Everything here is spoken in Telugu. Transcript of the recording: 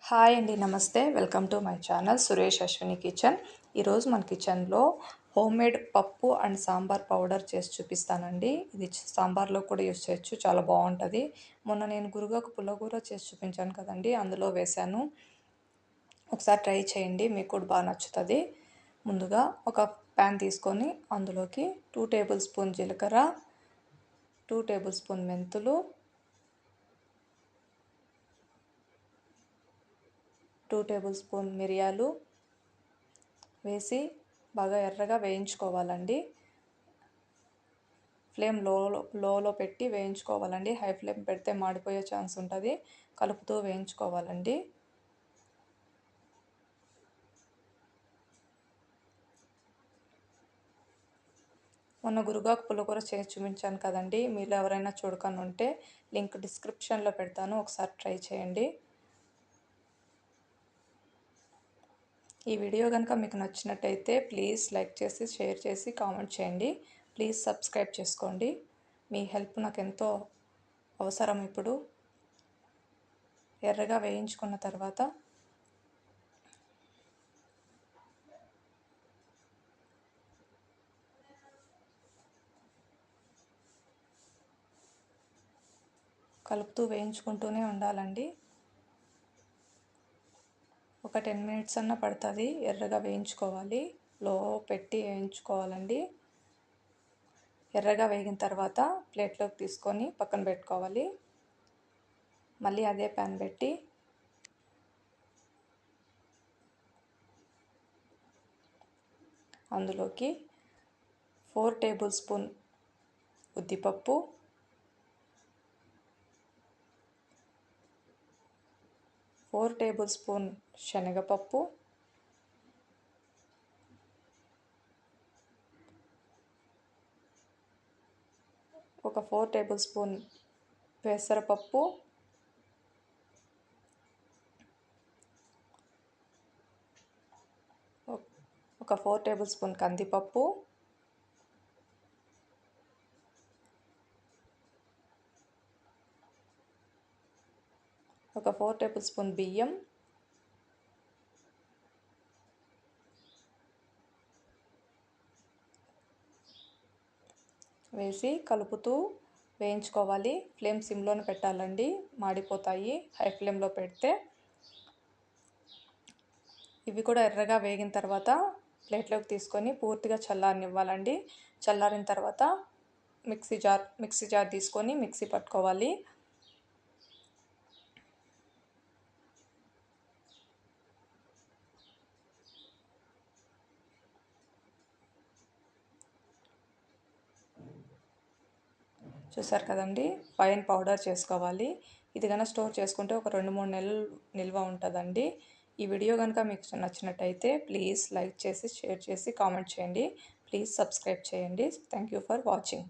హాయ్ అండి, నమస్తే. Welcome to my channel Suresh Ashwini kitchen. ఈరోజు మన కిచెన్లో హోమ్మేడ్ పప్పు అండ్ సాంబార్ పౌడర్ చేసి చూపిస్తానండి. ఇది సాంబార్లో కూడా యూస్ చేయొచ్చు, చాలా బాగుంటుంది. మొన్న నేను గురుగాకు పుల్లగూర చేసి చూపించాను కదండి, అందులో వేశాను. ఒకసారి ట్రై చేయండి, మీకు కూడా బాగా నచ్చుతుంది. ముందుగా ఒక ప్యాన్ తీసుకొని అందులోకి 2 టేబుల్ స్పూన్ జీలకర్ర, 2 టేబుల్ స్పూన్ మెంతులు, 2 టేబుల్ స్పూన్ మిరియాలు వేసి బాగా ఎర్రగా వేయించుకోవాలండి. ఫ్లేమ్ లోలో పెట్టి వేయించుకోవాలండి. హై ఫ్లేమ్ పెడితే మాడిపోయే ఛాన్స్ ఉంటుంది. కలుపుతూ వేయించుకోవాలండి. మొన్న గురుగాకు పుల్లకూర చేసి చూపించాను కదండి, మీరు ఎవరైనా చూడకుండా ఉంటే లింక్ డిస్క్రిప్షన్లో పెడతాను, ఒకసారి ట్రై చేయండి. ఈ వీడియో కనుక మీకు నచ్చినట్టయితే ప్లీజ్ లైక్ చేసి, షేర్ చేసి, కామెంట్ చేయండి. ప్లీజ్ సబ్స్క్రైబ్ చేసుకోండి. మీ హెల్ప్ నాకు ఎంతో అవసరం. ఇప్పుడు ఎర్రగా వేయించుకున్న తర్వాత కలుపుతూ వేయించుకుంటూనే ఉండాలండి. ఒక 10 మినిట్స్ అన్న పడుతుంది. ఎర్రగా వేయించుకోవాలి, లో పెట్టి వేయించుకోవాలండి. ఎర్రగా వేగిన తర్వాత ప్లేట్లోకి తీసుకొని పక్కన పెట్టుకోవాలి. మళ్ళీ అదే ప్యాన్ పెట్టి అందులోకి 4 టేబుల్ స్పూన్ ఉద్దిపప్పు, 4 టేబుల్ స్పూన్ శనగపప్పు, ఒక 4 టేబుల్ స్పూన్ పెసరపప్పు, ఒక 4 టేబుల్ స్పూన్ కందిపప్పు, ఒక 4 టేబుల్ స్పూన్ బియ్యం, వేసి కలుపుతూ వేయించుకోవాలి. ఫ్లేమ్ సిమ్లోనే పెట్టాలండి, మాడిపోతాయి హై ఫ్లేమ్లో పెడితే. ఇవి కూడా ఎర్రగా వేగిన తర్వాత ప్లేట్లోకి తీసుకొని పూర్తిగా చల్లారనివ్వాలండి. చల్లారిన తర్వాత మిక్సీ జార్ తీసుకొని మిక్సీ పట్టుకోవాలి. చూసారు కదండి, ఫైన్ పౌడర్ చేసుకోవాలి. ఇది కనుక స్టోర్ చేసుకుంటే ఒక 2-3 నెలలు నిల్వ ఉంటుందండి. ఈ వీడియో కనుక మీకు నచ్చినట్టయితే ప్లీజ్ లైక్ చేసి, షేర్ చేసి, కామెంట్ చేయండి. ప్లీజ్ సబ్స్క్రైబ్ చేయండి. Thank you for watching.